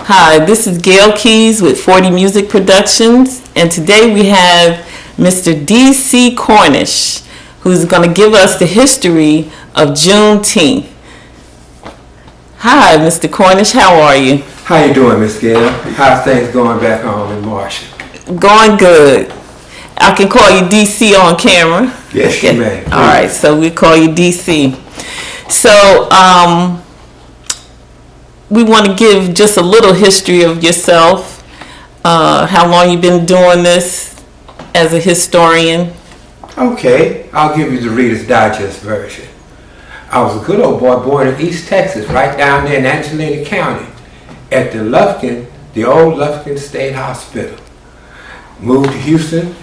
Hi, this is Gail Keys with 40 Music Productions, and today we have Mr. DeCee Cornish, who's going to give us the history of Juneteenth. Hi, Mr. Cornish, how are you? How you doing, Miss Gail? How's things going back home in Marshall? Going good. I can call you DeCee on camera. Yes, you may. All right, so we call you DeCee. So, we want to give just a little history of yourself, how long you've been doing this as a historian. Okay, I'll give you the Reader's Digest version. I was a good old boy born in East Texas, right down there in Angelina County, at the old Lufkin State Hospital. Moved to Houston,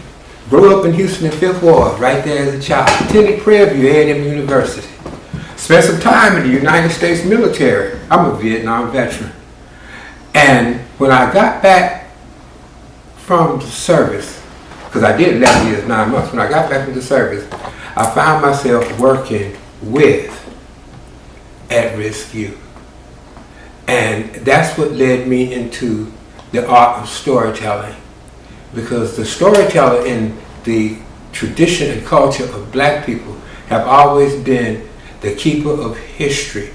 grew up in Houston in Fifth Ward, right there as a child. Attended Prairie View A&M University. Spent some time in the United States military. I'm a Vietnam veteran. And when I got back from the service, because I did 11 years, 9 months, when I got back from the service, I found myself working with at-risk youth. And that's what led me into the art of storytelling. Because the storyteller in the tradition and culture of black people have always been the keeper of history,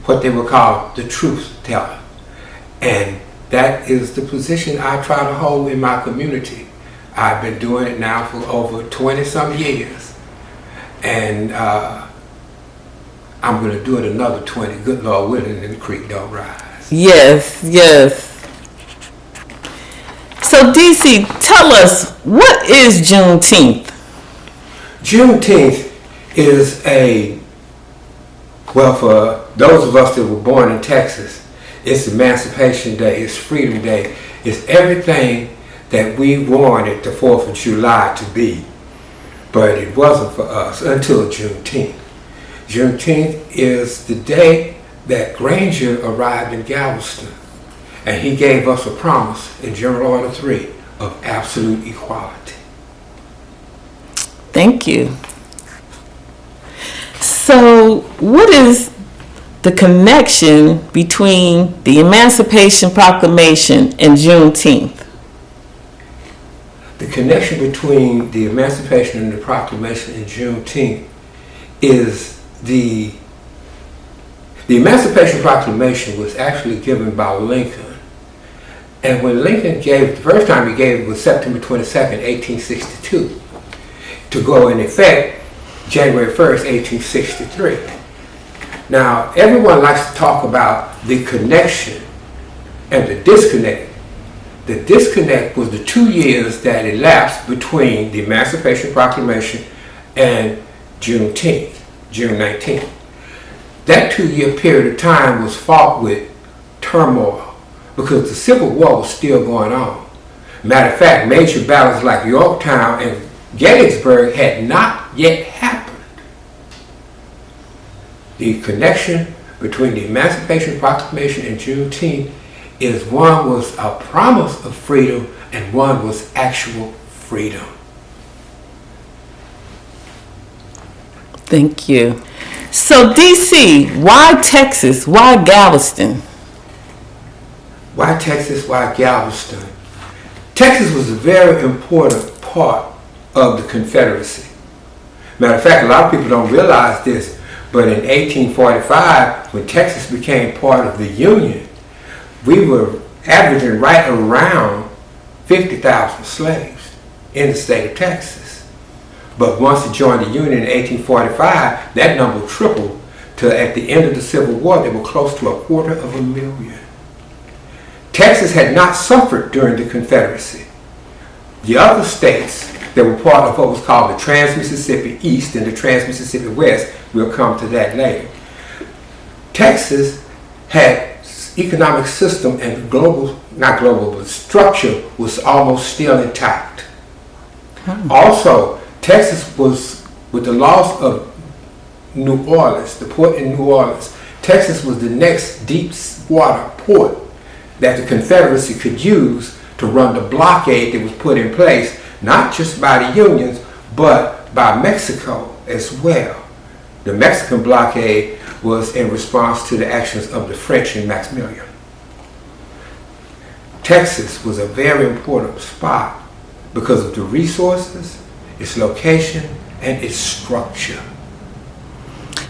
what they would call the truth teller. And that is the position I try to hold in my community. I've been doing it now for over 20 some years. And I'm going to do it another 20, good Lord willing, and the creek don't rise. Yes, yes. So DeCee, tell us, what is Juneteenth? Juneteenth is well, for those of us that were born in Texas, it's Emancipation Day, it's Freedom Day, it's everything that we wanted the 4th of July to be. But it wasn't for us until Juneteenth. Juneteenth is the day that Granger arrived in Galveston, and he gave us a promise in General Order 3 of absolute equality. Thank you. So, what is the connection between the Emancipation Proclamation and Juneteenth? The connection between the Emancipation and the Proclamation and Juneteenth is the Emancipation Proclamation was actually given by Lincoln. And when Lincoln gave, the first time he gave it was September 22nd, 1862, to go in effect January 1st, 1863. Now, everyone likes to talk about the connection and the disconnect. The disconnect was the 2 years that elapsed between the Emancipation Proclamation and Juneteenth, June 19th. That 2-year period of time was fought with turmoil because the Civil War was still going on. Matter of fact, major battles like Yorktown and Gettysburg had not yet happened. The connection between the Emancipation Proclamation and Juneteenth is one was a promise of freedom and one was actual freedom. Thank you. So DeCee, why Texas? Why Galveston? Why Texas? Why Galveston? Texas was a very important part of the Confederacy. Matter of fact, a lot of people don't realize this, but in 1845, when Texas became part of the Union, we were averaging right around 50,000 slaves in the state of Texas. But once it joined the Union in 1845, that number tripled to, at the end of the Civil War, they were close to 250,000. Texas had not suffered during the Confederacy. The other states that were part of what was called the Trans-Mississippi East and the Trans-Mississippi West, we'll come to that later. Texas had economic system and not global, but structure was almost still intact. Also, Texas was, with the loss of New Orleans, the port in New Orleans, Texas was the next deep water port that the Confederacy could use to run the blockade that was put in place, not just by the Unions, but by Mexico as well. The Mexican blockade was in response to the actions of the French in Maximilian. Texas was a very important spot because of the resources, its location, and its structure.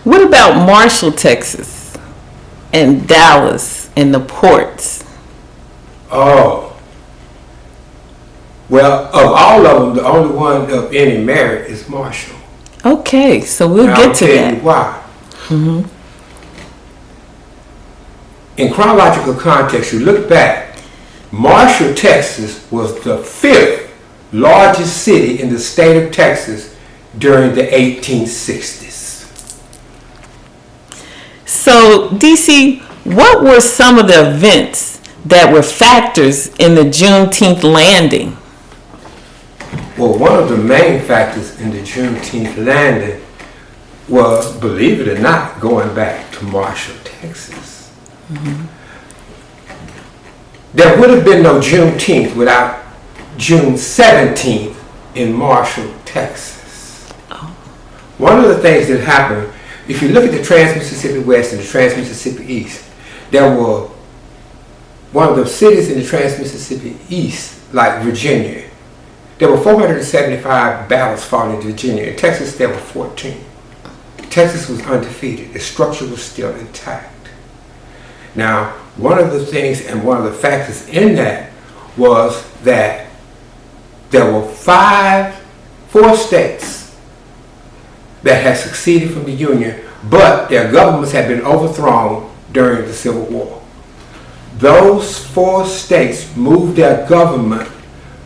What about Marshall, Texas, and Dallas, and the ports? Oh, well, of all of them, the only one of any merit is Marshall. Okay, so we'll Now, get I'll to tell that. you why. In chronological context, you look back, Marshall, Texas was the 5th largest city in the state of Texas during the 1860s. So, DeCee, what were some of the events that were factors in the Juneteenth landing? Well, one of the main factors in the Juneteenth landing was, believe it or not, going back to Marshall, Texas. There would have been no Juneteenth without June 17th in Marshall, Texas. One of the things that happened, if you look at the Trans-Mississippi West and the Trans-Mississippi East, there were one of the cities in the Trans-Mississippi East, like Virginia, there were 475 battles fought in Virginia. In Texas, there were 14. Texas was undefeated. The structure was still intact. Now, one of the things and one of the factors in that was that there were four states that had seceded from the Union, but their governments had been overthrown during the Civil War. Those 4 states moved their government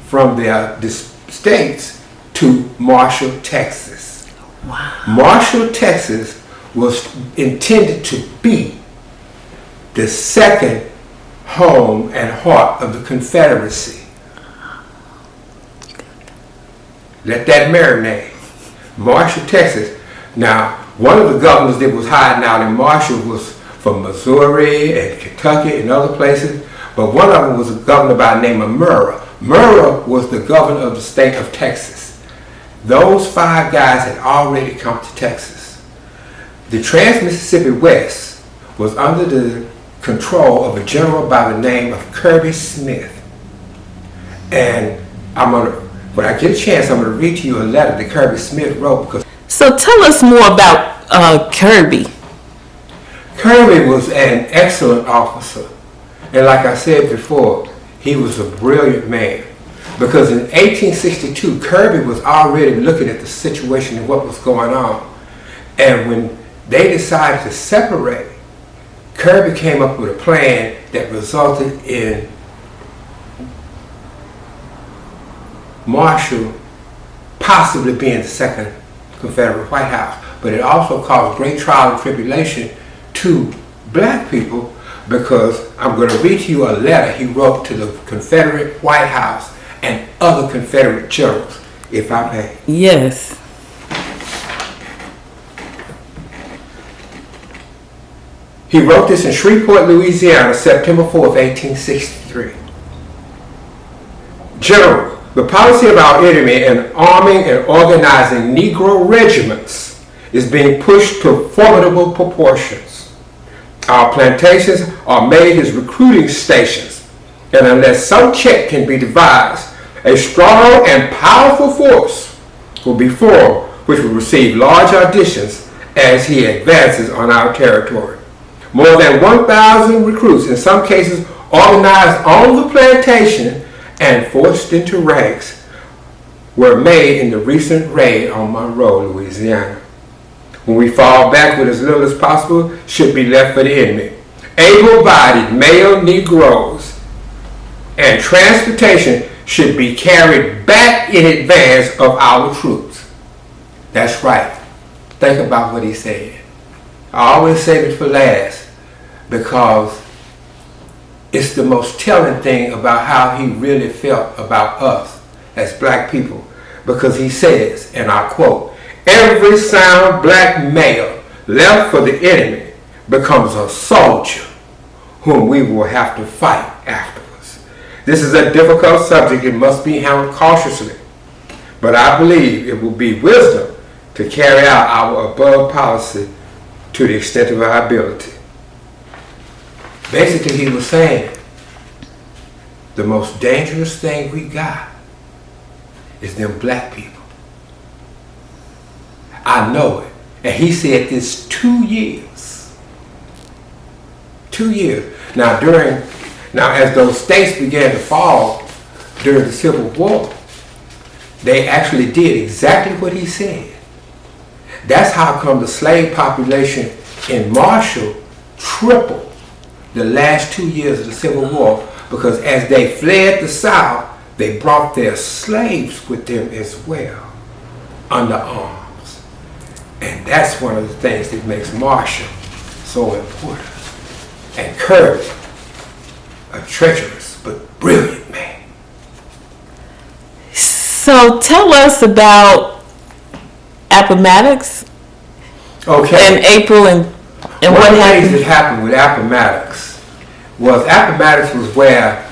from their states to Marshall, Texas. Wow. Marshall, Texas was intended to be the second home and heart of the Confederacy. Let that marinate. Marshall, Texas. Now, one of the governors that was hiding out in Marshall was from Missouri and Kentucky and other places, but one of them was a governor by the name of Murrah. Murrah was the governor of the state of Texas. Those 5 guys had already come to Texas. The Trans-Mississippi West was under the control of a general by the name of Kirby Smith. And when I get a chance, I'm going to read to you a letter that Kirby Smith wrote. So tell us more about Kirby. Kirby was an excellent officer. And like I said before, he was a brilliant man. Because in 1862, Kirby was already looking at the situation and what was going on. And when they decided to separate, Kirby came up with a plan that resulted in Marshall possibly being the second Confederate White House. But it also caused great trial and tribulation to black people, because I'm going to read to you a letter he wrote to the Confederate White House and other Confederate generals, if I may. Yes. He wrote this in Shreveport, Louisiana, September 4th, 1863. General, the policy of our enemy in arming and organizing Negro regiments is being pushed to formidable proportions. Our plantations are made his recruiting stations, and unless some check can be devised, a strong and powerful force will be formed which will receive large auditions as he advances on our territory. More than 1,000 recruits, in some cases organized on the plantation and forced into ranks, were made in the recent raid on Monroe, Louisiana. When we fall back with as little as possible, should be left for the enemy. Able-bodied male Negroes and transportation should be carried back in advance of our troops. That's right. Think about what he said. I always save it for last because it's the most telling thing about how he really felt about us as black people. Because he says, and I quote, "Every sound black male left for the enemy becomes a soldier whom we will have to fight afterwards. This is a difficult subject and must be handled cautiously, but I believe it will be wisdom to carry out our above policy to the extent of our ability." Basically, he was saying, the most dangerous thing we got is them black people. I know it. And he said this 2 years. 2 years. Now as those states began to fall during the Civil War, they actually did exactly what he said. That's how come the slave population in Marshall tripled the last 2 years of the Civil War, because as they fled the South, they brought their slaves with them as well, under arms. And that's one of the things that makes Marshall so important. And Kirby, a treacherous but brilliant man. So tell us about Appomattox. Okay. In April and One what of the happened? things that happened with Appomattox was where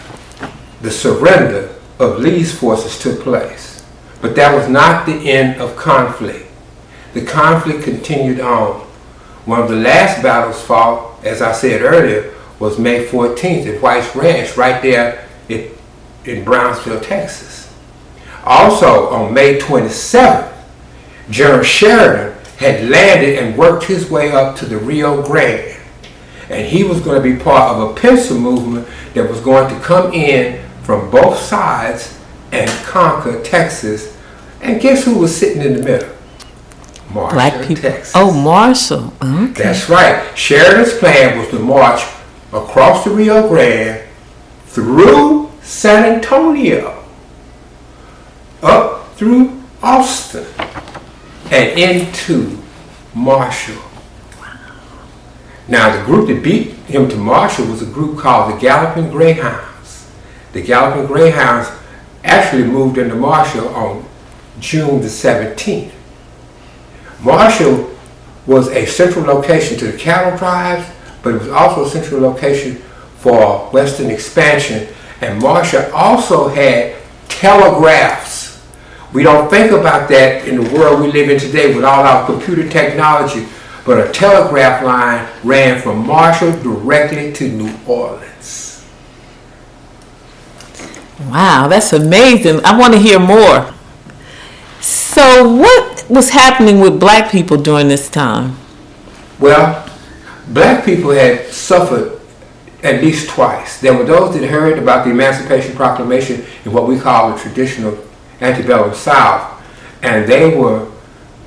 the surrender of Lee's forces took place. But that was not the end of conflict. The conflict continued on. One of the last battles fought, as I said earlier, was May 14th at White's Ranch, right there in Brownsville, Texas. Also, on May 27th, General Sheridan had landed and worked his way up to the Rio Grande. And he was going to be part of a pincer movement that was going to come in from both sides and conquer Texas. And guess who was sitting in the middle? Marshall, Black people. Texas. Oh, Marshall. Okay. That's right. Sheridan's plan was to march across the Rio Grande, through San Antonio, up through Austin, and into Marshall. Now, the group that beat him to Marshall was a group called the Galloping Greyhounds. The Galloping Greyhounds actually moved into Marshall on June the 17th. Marshall was a central location to the cattle drives, but it was also a central location for Western expansion. And Marshall also had telegraphs. We don't think about that in the world we live in today with all our computer technology, but a telegraph line ran from Marshall directly to New Orleans. Wow, that's amazing. I want to hear more. So what was happening with black people during this time? Well, black people had suffered at least twice. There were those that heard about the Emancipation Proclamation in what we call the traditional antebellum South, and they were,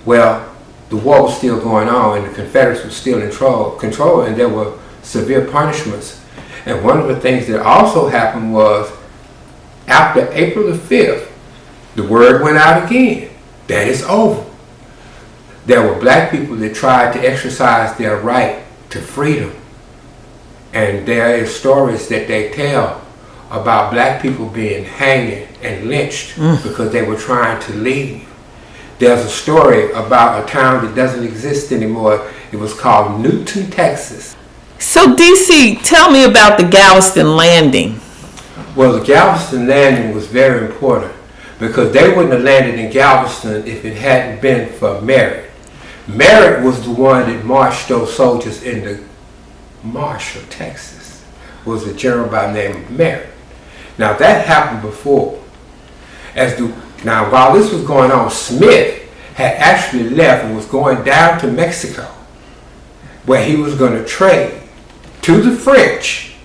well, the war was still going on and the Confederacy was still in control, and there were severe punishments. And one of the things that also happened was, after April the 5th, the word went out again that it's over. There were black people that tried to exercise their right to freedom. And there is stories that they tell about black people being hanged and lynched because they were trying to leave. There's a story about a town that doesn't exist anymore. It was called Newton, Texas. So DeCee, tell me about the Galveston landing. Well, the Galveston landing was very important because they wouldn't have landed in Galveston if it hadn't been for Merritt. Merritt was the one that marched those soldiers into Marshall, Texas. Was a general by the name of Merritt. Now that happened before. Now while this was going on, Smith had actually left and was going down to Mexico, where he was going to trade to the French,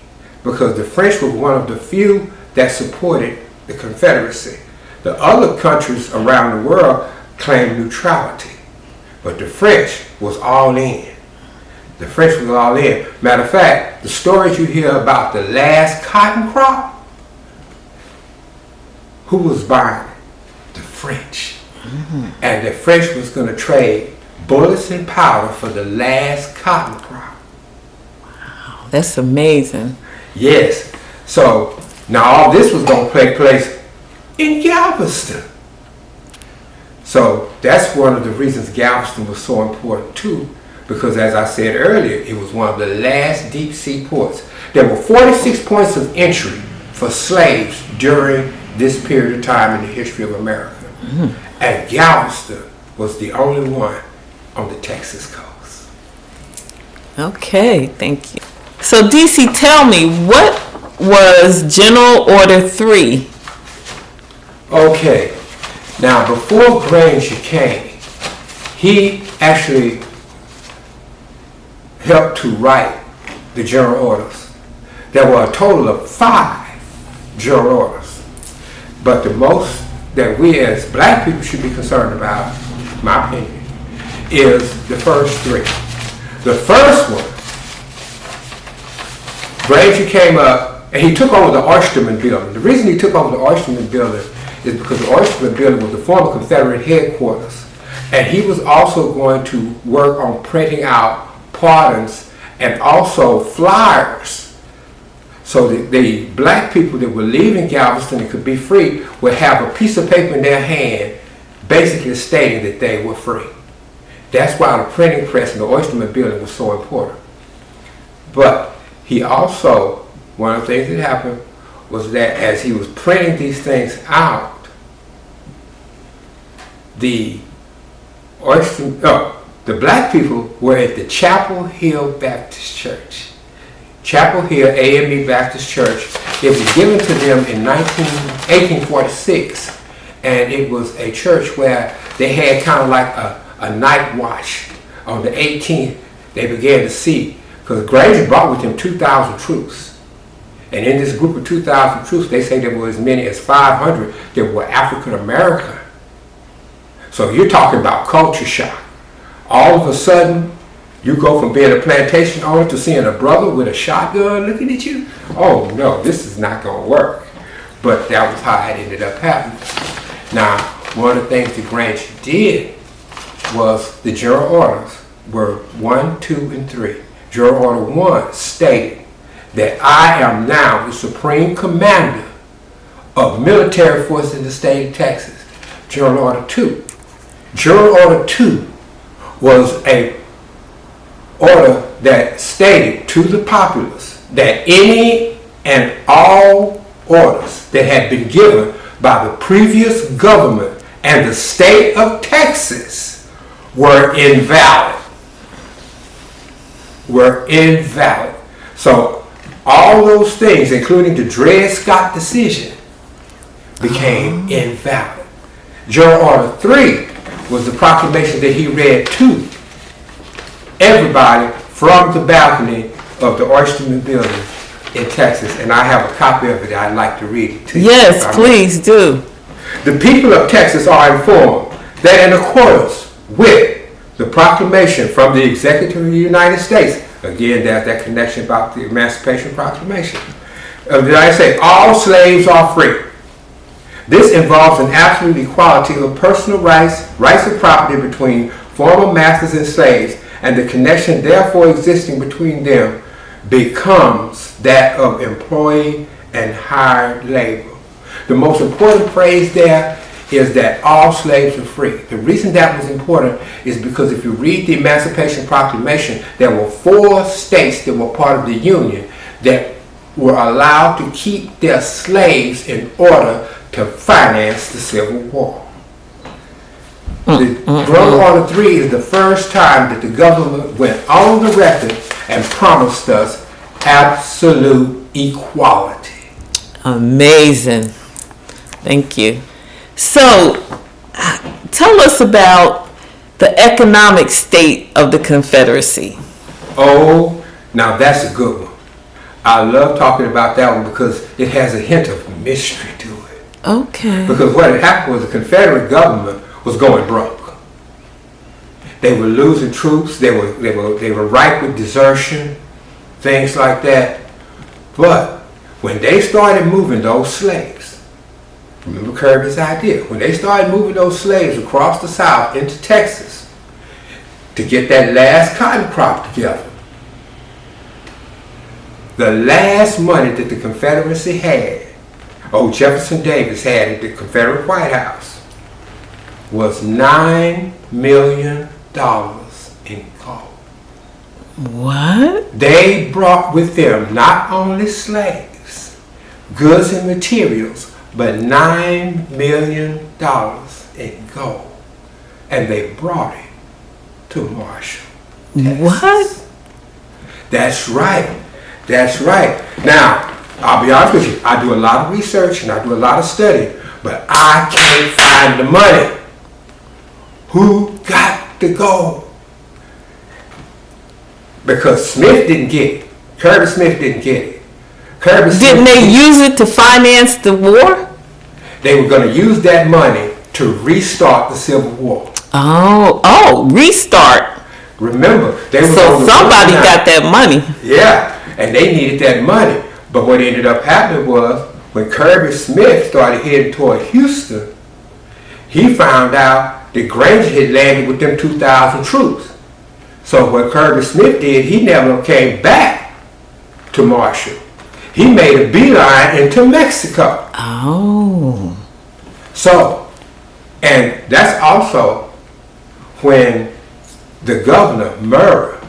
because the French were one of the few that supported the Confederacy. The other countries around the world claimed neutrality, but the French was all in. The French was all in. Matter of fact, the stories you hear about the last cotton crop, who was buying it? The French. And the French was going to trade bullets and powder for the last cotton crop. Wow, that's amazing. Yes. So now all this was going to take place in Galveston. So that's one of the reasons Galveston was so important too, because as I said earlier, it was one of the last deep sea ports. There were 46 points of entry for slaves during this period of time in the history of America. And Galveston was the only one on the Texas coast. Okay, thank you. So DeCee, tell me, what was General Order 3? Okay. Now, before Granger came, he actually helped to write the general orders. There were a total of 5 general orders. But the most that we as black people should be concerned about, in my opinion, is the first 3. The first one, Granger came up and he took over the Oysterman Building. The reason he took over the Oysterman Building is because the Oysterman Building was the former Confederate headquarters. And he was also going to work on printing out pardons and also flyers. So the black people that were leaving Galveston and could be free would have a piece of paper in their hand basically stating that they were free. That's why the printing press in the Oysterman Building was so important. But he also, one of the things that happened was that as he was printing these things out, the black people were at the Chapel Hill Baptist Church. Chapel Hill AME Baptist Church. It was given to them in 1846, and it was a church where they had kind of like a night watch. On the 18th, they began to see, because Granger brought with him 2,000 troops. And in this group of 2,000 troops, they say there were as many as 500 that were African American. So you're talking about culture shock. All of a sudden, you go from being a plantation owner to seeing a brother with a shotgun looking at you. Oh no, this is not going to work. But that was how it ended up happening. Now, one of the things that Granger did was the general orders were 1, 2, and 3. General Order 1 stated that I am now the supreme commander of military forces in the state of Texas. General Order 2. General Order 2 was a order that stated to the populace that any and all orders that had been given by the previous government and the state of Texas were invalid. So all those things, including the Dred Scott decision, became invalid. General Order 3 was the proclamation that he read to everybody from the balcony of the Oysterman Building in Texas. And I have a copy of it that I'd like to read it to you. Yes, please do. The people of Texas are informed that in accordance with the proclamation from the Executive of the United States, again, there's that connection about the Emancipation Proclamation of the United States, all slaves are free. This involves an absolute equality of personal rights of property between former masters and slaves, and the connection therefore existing between them becomes that of employee and hired labor. The most important phrase there is that all slaves are free. The reason that was important is because if you read the Emancipation Proclamation, there were 4 states that were part of the Union that were allowed to keep their slaves in order to finance the Civil War. The General Order 3 is the first time that the government went on the record and promised us absolute equality. Amazing. Thank you. So, tell us about the economic state of the Confederacy. Oh, now that's a good one. I love talking about that one because it has a hint of mystery to it. Okay. Because what had happened was the Confederate government was going broke. They were losing troops. They were ripe with desertion, things like that. But when they started moving those slaves, remember Kirby's idea, when they started moving those slaves across the South into Texas to get that last cotton crop together, the last money that the Confederacy had, Jefferson Davis had at the Confederate White House, was $9 million in gold. What? They brought with them not only slaves, goods and materials, but $9 million in gold. And they brought it to Marshall, Texas. What? That's right. That's right. Now, I'll be honest with you, I do a lot of research and I do a lot of study, but I can't find the money. Who got the gold? Because Smith didn't get it. Kirby Smith didn't get it. Didn't they use it to finance the war? They were going to use that money to restart the Civil War. Oh, restart. Remember, they were so somebody got that money. Yeah, and they needed that money. But what ended up happening was when Kirby Smith started heading toward Houston, he found out that Granger had landed with them 2,000 troops. So what Kirby Smith did, he never came back to Marshall. He made a beeline into Mexico. Oh. So, and that's also when the governor, Murrah,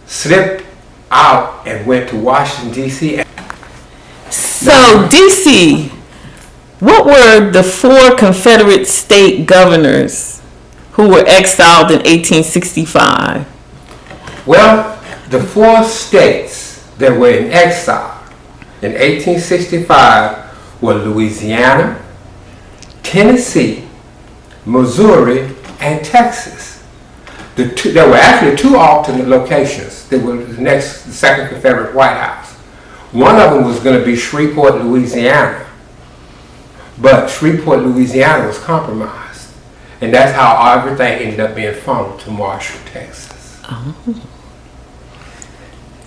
slipped out and went to Washington, D.C. So, DeCee, what were the 4 Confederate state governors who were exiled in 1865? Well, the 4 states that were in exile in 1865 were Louisiana, Tennessee, Missouri, and Texas. There were actually 2 alternate locations that were the second Confederate White House. One of them was going to be Shreveport, Louisiana, but Shreveport, Louisiana was compromised, and that's how everything ended up being funneled to Marshall, Texas. Oh.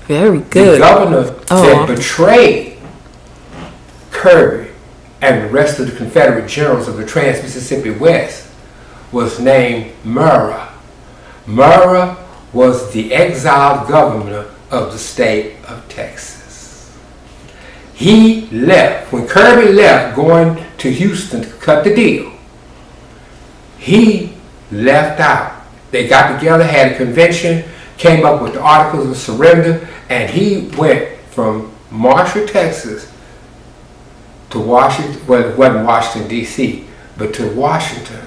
Very good. The governor that betrayed Kirby and the rest of the Confederate generals of the Trans-Mississippi West was named Murrah. Murrah was the exiled governor of the state of Texas. He left, when Kirby left going to Houston to cut the deal, he left out. They got together, had a convention, came up with the Articles of Surrender, and he went from Marshall, Texas to Washington, well, it wasn't Washington, D.C., but to Washington,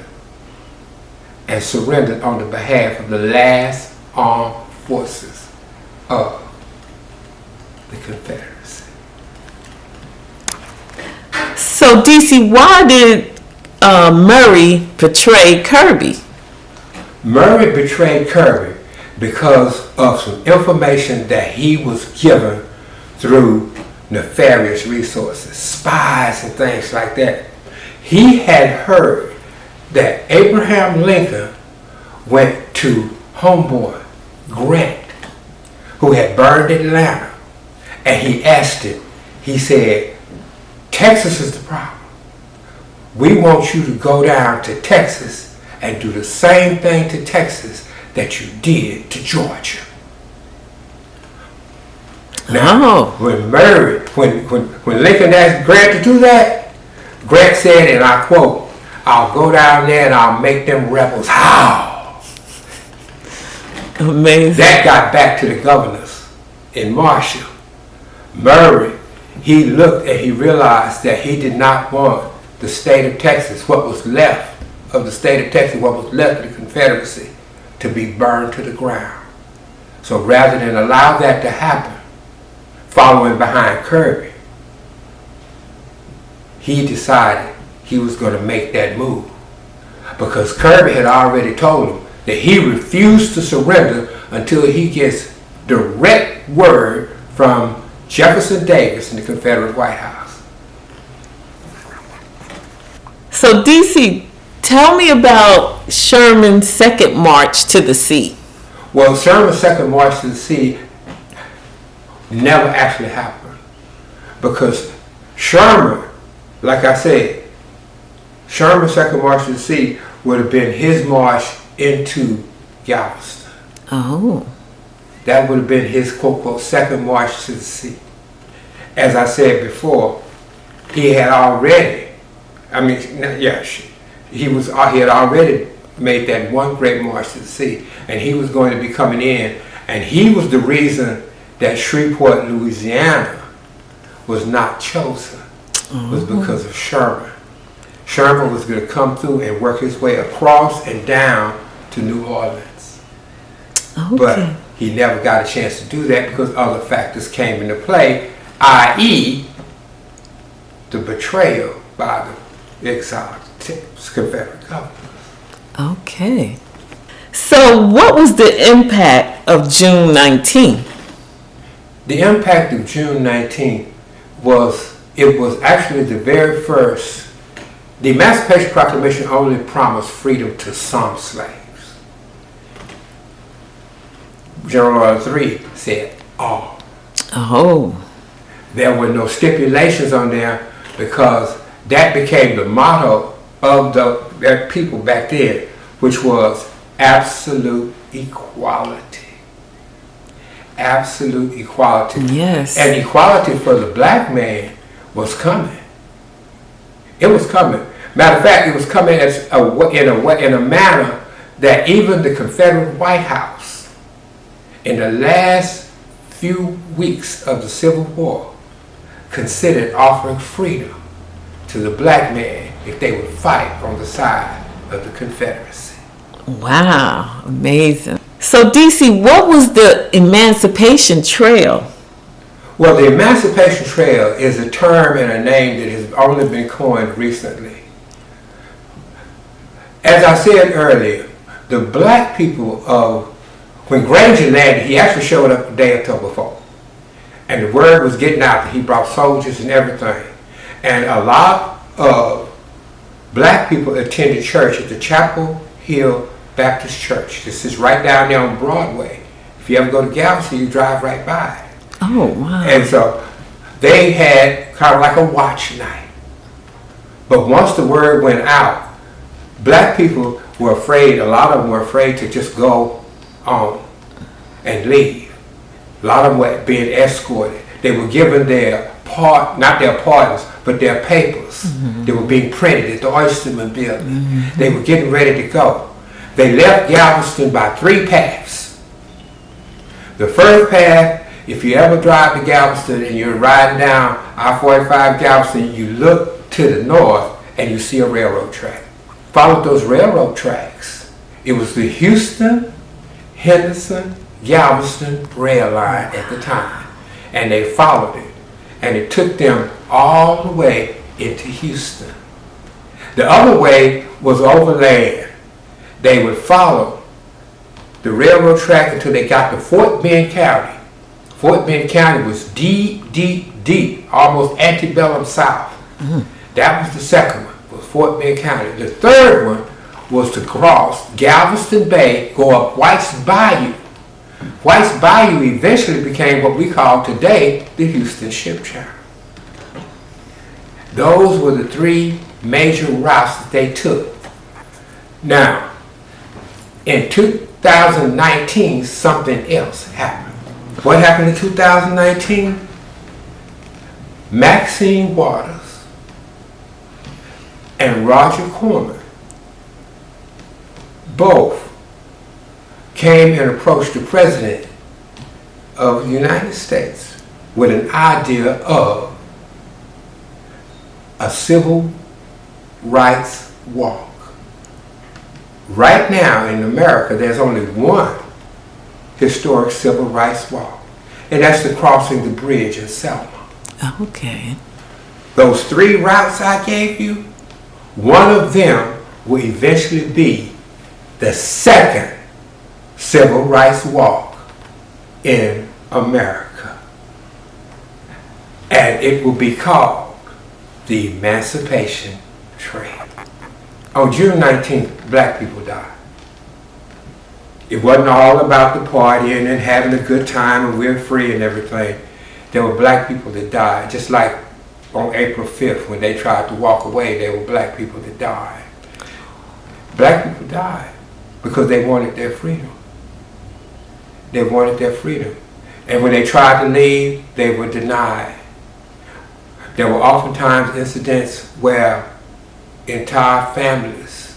and surrendered on the behalf of the last armed forces of the Confederacy. So, DeCee, why did Murray betray Kirby? Murray betrayed Kirby because of some information that he was given through nefarious resources, spies and things like that. He had heard that Abraham Lincoln went to homeboy Grant, who had burned Atlanta, and he asked him, he said, Texas is the problem. We want you to go down to Texas and do the same thing to Texas that you did to Georgia. Now, when Lincoln asked Grant to do that, Grant said, and I quote, I'll go down there and I'll make them rebels howl. Amazing. That got back to the governors in Marshall. Murray, he looked and he realized that he did not want the state of Texas, what was left of the state of Texas, what was left of the Confederacy, to be burned to the ground. So rather than allow that to happen, following behind Kirby, he decided he was going to make that move. Because Kirby had already told him that he refused to surrender until he gets direct word from Jefferson Davis in the Confederate White House. So, DeCee, tell me about Sherman's second march to the sea. Well, Sherman's second march to the sea never actually happened. Because Sherman, like I said, Sherman's second march to the sea would have been his march into Galveston. Oh. That would have been his quote-unquote second march to the sea. As I said before, he had already, he had already made that one great march to the sea, and he was going to be coming in, and he was the reason that Shreveport, Louisiana was not chosen, was because of Sherman. Sherman was going to come through and work his way across and down to New Orleans. Okay. But he never got a chance to do that because other factors came into play, i.e., the betrayal by the exiled Confederate government. Okay. So what was the impact of June 19th? The impact of June 19th was actually the very first. The Emancipation Proclamation only promised freedom to some slaves. General Order 3 said all. Oh. There were no stipulations on there because that became the motto of their people back then, which was absolute equality. Absolute equality. Yes. And equality for the black man was coming. It was coming. Matter of fact, it was coming in a manner that even the Confederate White House, in the last few weeks of the Civil War, considered offering freedom to the black man if they would fight on the side of the Confederacy. Wow, amazing. So DeCee, what was the Emancipation Trail? Well, the Emancipation Trail is a term and a name that has only been coined recently. As I said earlier, the black people when Granger landed, he actually showed up a day or two before. And the word was getting out that he brought soldiers and everything. And a lot of black people attended church at the Chapel Hill Baptist Church. This is right down there on Broadway. If you ever go to Galveston, you drive right by it. Oh, wow. And so they had kind of like a watch night. But once the word went out, black people were afraid, a lot of them were afraid to just go on and leave. A lot of them were being escorted. They were given not their pardons, but their papers. Mm-hmm. They were being printed at the Oysterman Building. Mm-hmm. They were getting ready to go. They left Galveston by 3 paths. The first path, if you ever drive to Galveston and you're riding down I-45 Galveston, you look to the north and you see a railroad track. Follow those railroad tracks. It was the Houston, Henderson, Galveston rail line at the time. And they followed it. And it took them all the way into Houston. The other way was overland. They would follow the railroad track until they got to Fort Bend County. Fort Bend County was deep, deep, deep, almost antebellum south. Mm-hmm. That was the second one, was Fort Bend County. The third one was to cross Galveston Bay, go up White's Bayou. White's Bayou eventually became what we call today the Houston Ship Channel. Those were the 3 major routes that they took. Now, in 2019, something else happened. What happened in 2019? Maxine Waters and Roger Corman both came and approached the President of the United States with an idea of a civil rights walk. Right now in America, there's only one historic civil rights walk, and that's the crossing the bridge in Selma. Okay. Those 3 routes I gave you, one of them will eventually be the second civil rights walk in America. And it will be called the Emancipation Trail. On June 19th, black people died. It wasn't all about the partying and having a good time and we're free and everything. There were black people that died, just like on April 5th when they tried to walk away, there were black people that died. Black people died because they wanted their freedom. They wanted their freedom. And when they tried to leave, they were denied. There were oftentimes incidents where entire families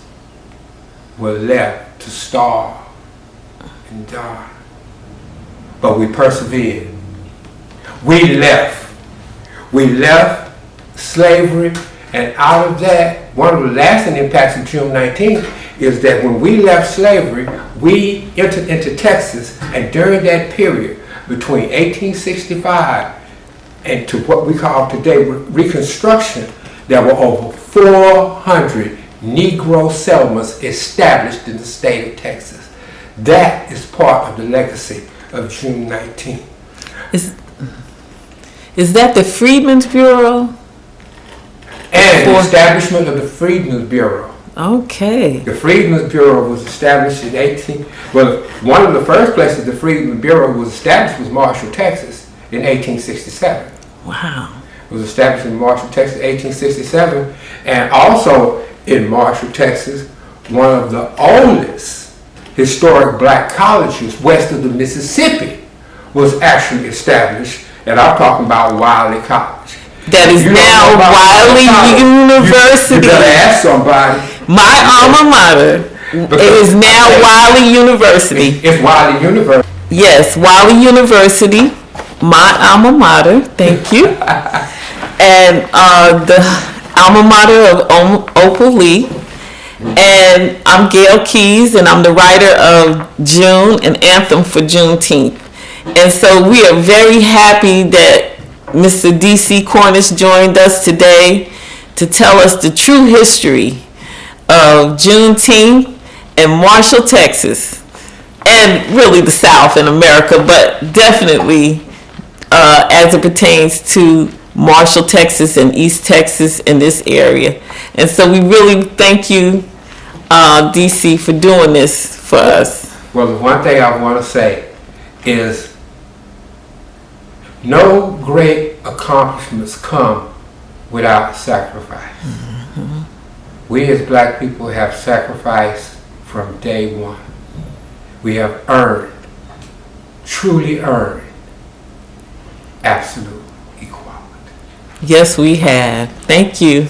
were left to starve and die. But we persevered. We left. We left slavery, and out of that, one of the lasting impacts of June 19th is that when we left slavery, we entered into Texas, and during that period, between 1865 and to what we call today Reconstruction, there were over 400 Negro settlements established in the state of Texas. That is part of the legacy of June 19th. Is that the Freedmen's Bureau? And the establishment of the Freedmen's Bureau. Okay. The Freedmen's Bureau was established in one of the first places the Freedmen's Bureau was established was Marshall, Texas in 1867. Wow. It was established in Marshall, Texas, 1867, and also in Marshall, Texas, one of the oldest historic black colleges west of the Mississippi was actually established, and I'm talking about Wiley College. That is now Wiley University. You better ask somebody. My alma mater. It is now Wiley University. It's Wiley University. Yes, Wiley University. My alma mater. Thank you. And the alma mater of Opal Lee. And I'm Gail Keys, and I'm the writer of June, an anthem for Juneteenth. And so we are very happy that Mr. DeCee Cornish joined us today to tell us the true history of Juneteenth and Marshall, Texas, and really the South in America, but definitely as it pertains to Marshall, Texas and East Texas in this area. And so we really thank you, DeCee, for doing this for us. Well, the one thing I want to say is no great accomplishments come without sacrifice. Mm-hmm. We as black people have sacrificed from day one. We have earned, truly earned, absolute equality. Yes, we have. Thank you.